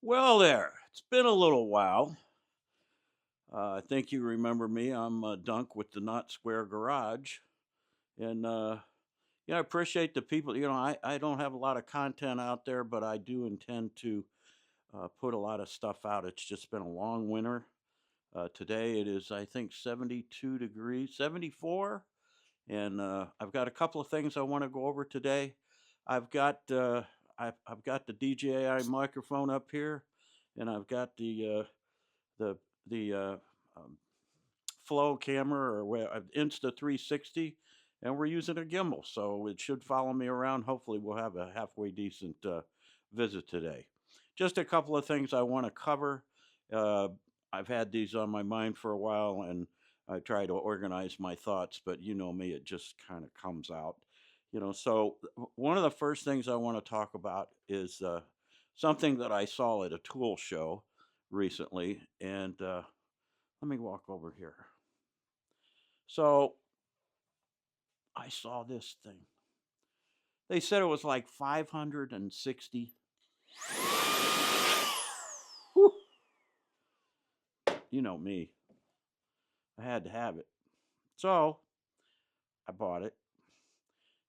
Well, there. It's been a little while. I think you remember me. I'm Dunk with the Not Square Garage. And, I appreciate the people. I don't have a lot of content out there, but I do intend to put a lot of stuff out. It's just been a long winter. Today it is, I think, 72 degrees, 74. And I've got a couple of things I want to go over today. I've got I've got the DJI microphone up here, and I've got the the um, Flow camera or Insta360, and we're using a gimbal, so it should follow me around. Hopefully, we'll have a halfway decent visit today. Just a couple of things I want to cover. Uh, I've had these on my mind for a while, and I try to organize my thoughts, but you know me, it just kind of comes out. One of the first things I want to talk about is something that I saw at a tool show recently, and let me walk over here. So I saw this thing. They said it was like 560. Whew, you know me. I had to have it. So I bought it.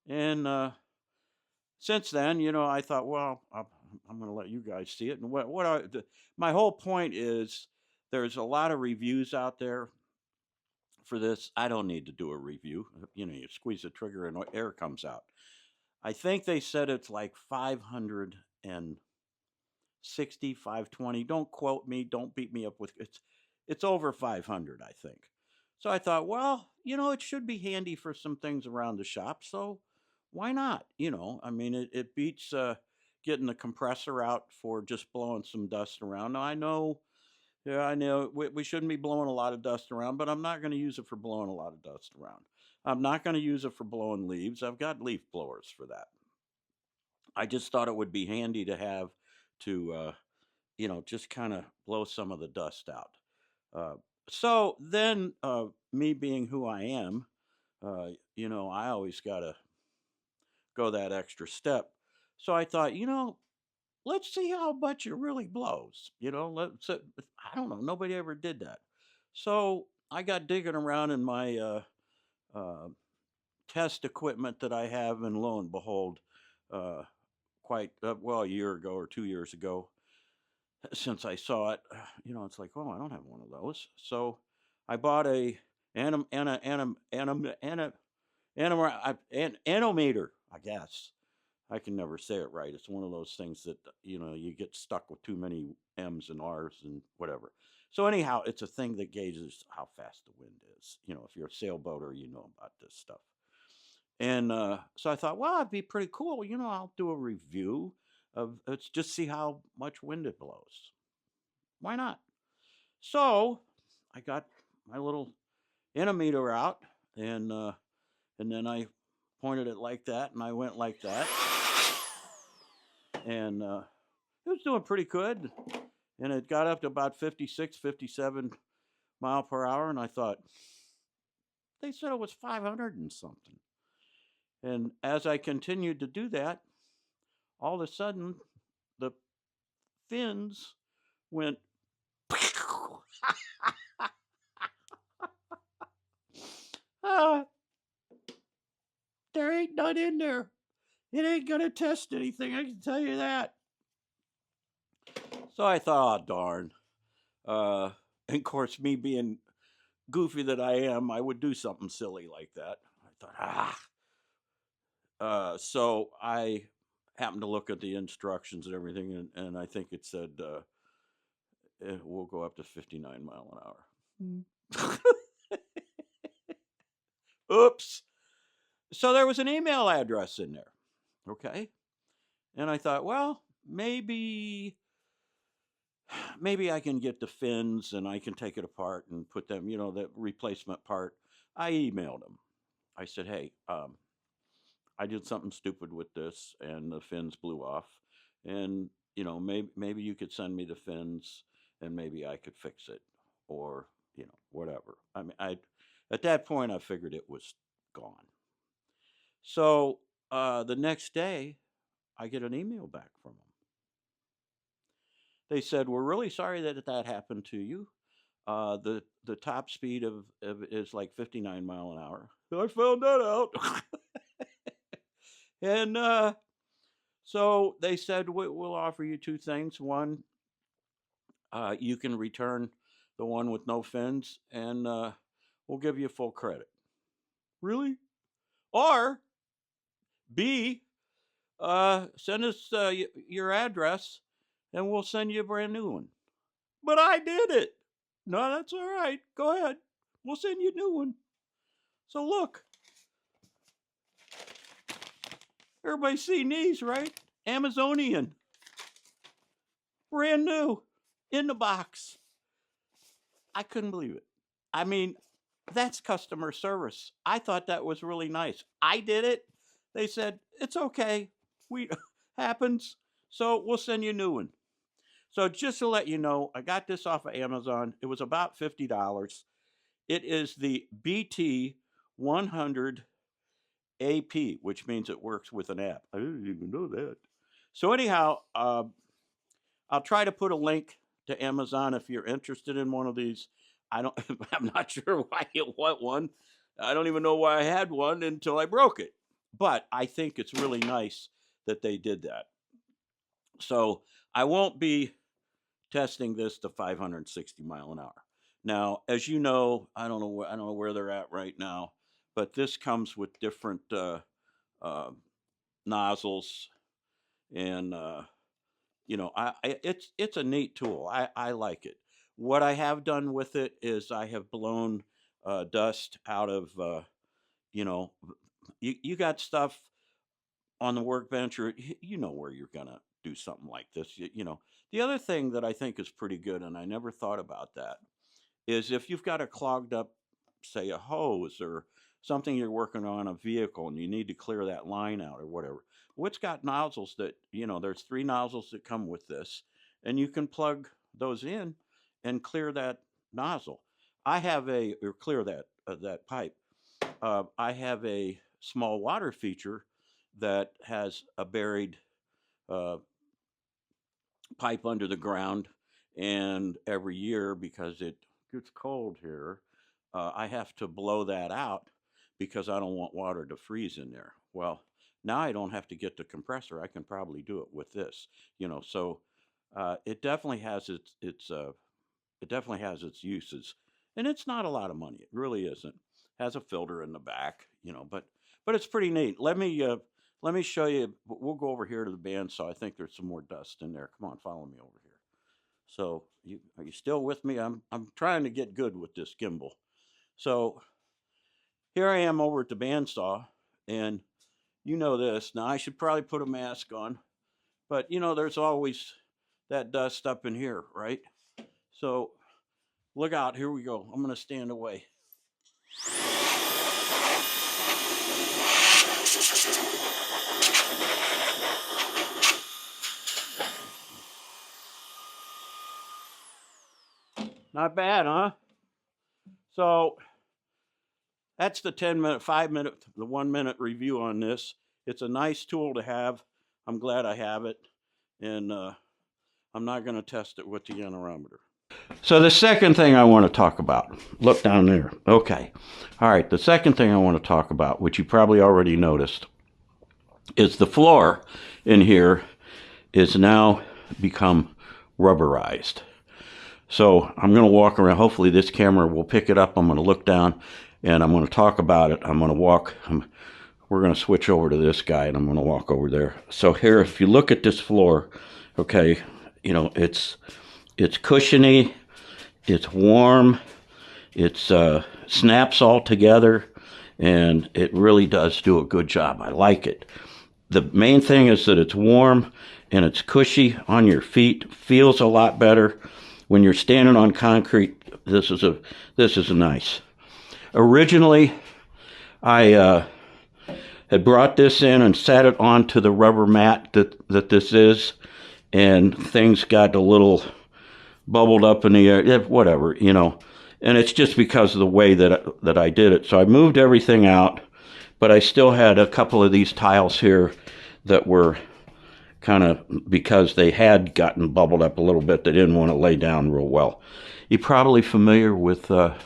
And since then, I thought, well, I'm going to let you guys see it. And my whole point is there's a lot of reviews out there for this. I don't need to do a review. You squeeze the trigger and air comes out. I think they said it's like 560, 520. Don't quote me. Don't beat me up with it's over 500, I think. So I thought, well, it should be handy for some things around the shop. So why not? I mean, it beats getting the compressor out for just blowing some dust around. Now, I know we shouldn't be blowing a lot of dust around, but I'm not going to use it for blowing a lot of dust around. I'm not going to use it for blowing leaves. I've got leaf blowers for that. I just thought it would be handy to have to, just kind of blow some of the dust out. Uh, so then, me being who I am, I always got to go that extra step. So I thought, let's see how much it really blows. I don't know. Nobody ever did that. So I got digging around in my uh, test equipment that I have, and lo and behold, uh, quite well a year ago or 2 years ago, since I saw it, it's like, oh, I don't have one of those. So I bought a anem, ana, anem, anem, ana, Anemometer, I guess. I can never say it right. It's one of those things that you get stuck with too many M's and R's and whatever. So anyhow, it's a thing that gauges how fast the wind is. If you're a sailboater, you know about this stuff. And so I thought, well, it'd be pretty cool. I'll do a review of let's just see how much wind it blows. Why not? So I got my little Anemometer out, and then I pointed it like that, and I went like that, and it was doing pretty good. And it got up to about 56, 57 mile per hour, and I thought they said it was 500 and something. And as I continued to do that, all of a sudden the fins went. Ah, there ain't none in there. It ain't gonna test anything, I can tell you that. So I thought, oh darn. And of course, me being goofy that I am, I would do something silly like that. I thought, ah. So I happened to look at the instructions and everything, and I think it said we'll go up to 59 mile an hour. Oops. So there was an email address in there. Okay. And I thought, well, maybe I can get the fins and I can take it apart and put them, the replacement part. I emailed them. I said, hey, I did something stupid with this and the fins blew off. And, maybe you could send me the fins and maybe I could fix it or, whatever. I mean, at that point, I figured it was gone. So the next day, I get an email back from them. They said, "We're really sorry that that happened to you. The top speed of is like 59 mile an hour." I found that out. And so they said, We'll offer you two things. One, you can return the one with no fins, and we'll give you full credit." Really? Or B, send us your address, and we'll send you a brand new one. But I did it. No, that's all right. Go ahead. We'll send you a new one. So look, everybody's seen these, right? Amazonian, brand new, in the box. I couldn't believe it. I mean, that's customer service. I thought that was really nice. I did it. They said, "It's okay. We happens. So we'll send you a new one." So just to let you know, I got this off of Amazon. It was about $50. It is the BT100 AP, which means it works with an app. I didn't even know that. So anyhow, I'll try to put a link to Amazon if you're interested in one of these. I'm not sure why you want one. I don't even know why I had one until I broke it. But I think it's really nice that they did that. So I won't be testing this to 560 mile an hour. Now, as you know, I don't know where they're at right now, but this comes with different nozzles, and it's a neat tool. I like it. What I have done with it is I have blown dust out of you got stuff on the workbench, or you know where you're gonna do something like this. The other thing that I think is pretty good, and I never thought about that, is if you've got a clogged up, say, a hose or something you're working on a vehicle and you need to clear that line out or whatever. Well, it's got nozzles that, there's 3 nozzles that come with this, and you can plug those in and clear that nozzle. Or clear that pipe. I have a small water feature that has a buried pipe under the ground, and every year, because it gets cold here, I have to blow that out because I don't want water to freeze in there. Well, now I don't have to get the compressor. I can probably do it with this. So it definitely has its uses, and it's not a lot of money. It really isn't. Has a filter in the back, but it's pretty neat. Let me show you. We'll go over here to the bandsaw. I think there's some more dust in there. Come on, follow me over here. So are you still with me? I'm trying to get good with this gimbal. So here I am over at the bandsaw, and this. Now I should probably put a mask on, but there's always that dust up in here, right? So look out. Here we go. I'm going to stand away. Not bad, huh? So that's the 10-minute, 5-minute, the 1-minute review on this. It's a nice tool to have. I'm glad I have it, and I'm not going to test it with the anemometer. So the second thing I want to talk about, look down there. Okay. All right. The second thing I want to talk about, which you probably already noticed, is the floor in here is now become rubberized. So I'm going to walk around. Hopefully this camera will pick it up. I'm going to look down and I'm going to talk about it. I'm going to walk. We're going to switch over to this guy, and I'm going to walk over there. So here, if you look at this floor, okay, it's cushiony, it's warm, it's snaps all together, and it really does do a good job. I like it. The main thing is that it's warm and it's cushy on your feet. Feels a lot better when you're standing on concrete. This is nice. Originally, I had brought this in and sat it onto the rubber mat that this is, and things got a little bubbled up in the air, whatever, and it's just because of the way that I did it. So I moved everything out, but I still had a couple of these tiles here that were kind of because they had gotten bubbled up a little bit. They didn't want to lay down real well. You're probably familiar with a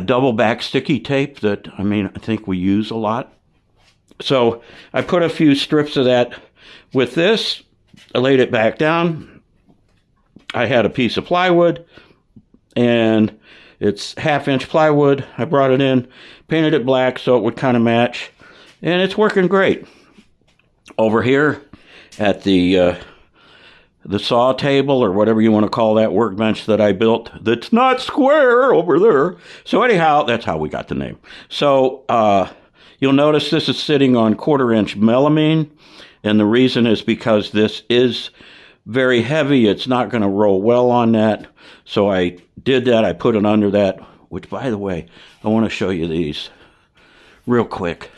double back sticky tape that, I think we use a lot. So I put a few strips of that with this. I laid it back down. I had a piece of plywood, and it's 1/2-inch plywood. I brought it in, painted it black so it would kind of match, and it's working great. Over here at the saw table, or whatever you want to call that workbench that I built, that's not square over there. So anyhow, that's how we got the name. So you'll notice this is sitting on 1/4-inch melamine, and the reason is because this is very heavy. It's not going to roll well on that. So I did that. I put it under that, which, by the way, I want to show you these real quick.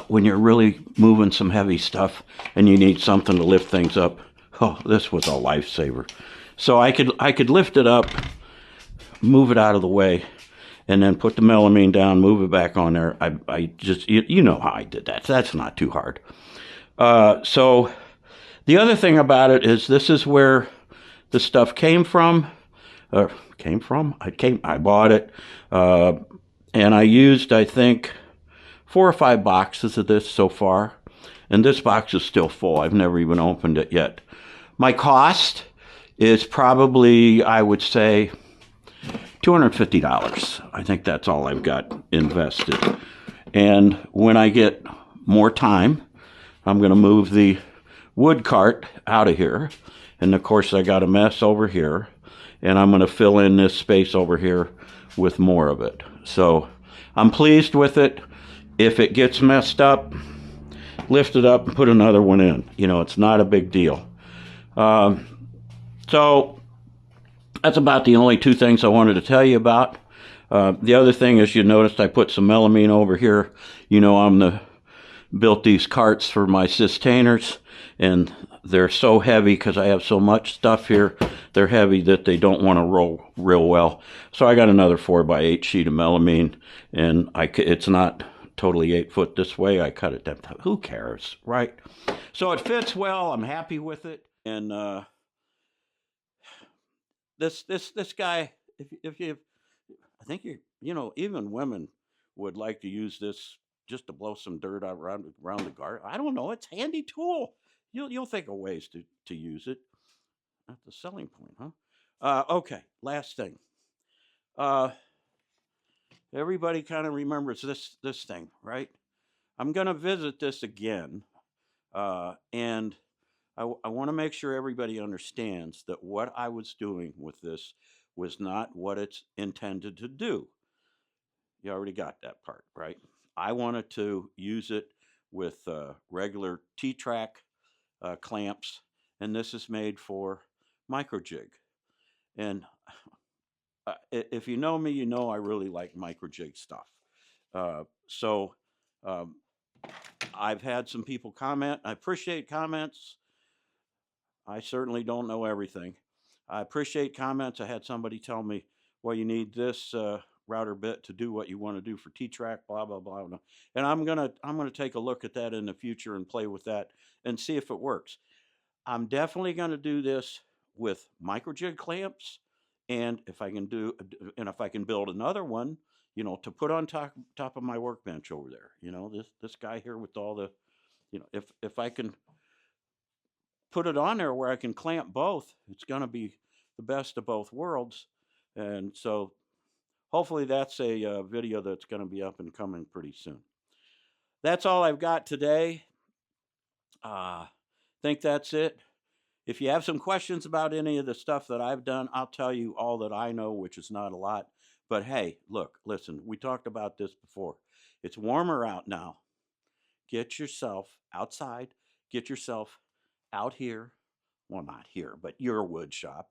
When you're really moving some heavy stuff and you need something to lift things up, oh, this was a lifesaver. So I could lift it up, move it out of the way, and then put the melamine down, move it back on there. I just, you know how I did that. That's not too hard. So the other thing about it is this is where the stuff came from. I bought it, and I used, I think, 4 or 5 boxes of this so far, and this box is still full. I've never even opened it yet. My cost is probably, I would say, $250. I think that's all I've got invested. And when I get more time, I'm going to move the wood cart out of here. And of course, I got a mess over here, and I'm going to fill in this space over here with more of it. So I'm pleased with it. If it gets messed up, lift it up and put another one in. You know, it's not a big deal. So that's about the only 2 things I wanted to tell you about. The other thing is, you noticed I put some melamine over here. You know, built these carts for my sustainers, and they're so heavy because I have so much stuff here. They're heavy that they don't want to roll real well. So I got another 4x8 sheet of melamine, and it's not totally 8 foot this way. I cut it down. Who cares, right? So it fits well. I'm happy with it. And this guy, if you, I think you know, even women would like to use this just to blow some dirt out around the garden. I don't know. It's a handy tool. You'll think of ways to use it. That's the selling point, huh? Okay, last thing. Everybody kind of remembers this thing, right? I'm going to visit this again, and I want to make sure everybody understands that what I was doing with this was not what it's intended to do. You already got that part, right? I wanted to use it with regular T-track clamps, and this is made for micro jig. And if you know me, you know I really like micro jig stuff. So I've had some people comment. I appreciate comments. I certainly don't know everything. I appreciate comments. I had somebody tell me, well, you need this router bit to do what you want to do for T-track, blah, blah, blah. And I'm gonna take a look at that in the future and play with that and see if it works. I'm definitely gonna do this with micro jig clamps, and if I can build another one, you know, to put on top of my workbench over there. You know, this guy here with all the, you know, if I can put it on there where I can clamp both, it's going to be the best of both worlds. And so hopefully that's a video that's going to be up and coming pretty soon. That's all I've got today. Think that's it. If you have some questions about any of the stuff that I've done, I'll tell you all that I know, which is not a lot. But hey, look, listen, we talked about this before. It's warmer out now. Get yourself outside. Get yourself out here. Well, not here, but your wood shop.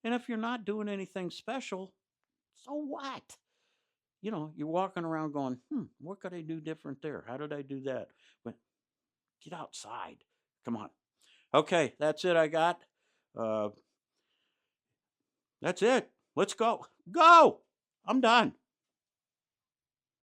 And if you're not doing anything special, so what? You know, you're walking around going, what could I do different there? How did I do that? But get outside. Come on. Okay, that's it I got. That's it. Let's go. Go! I'm done.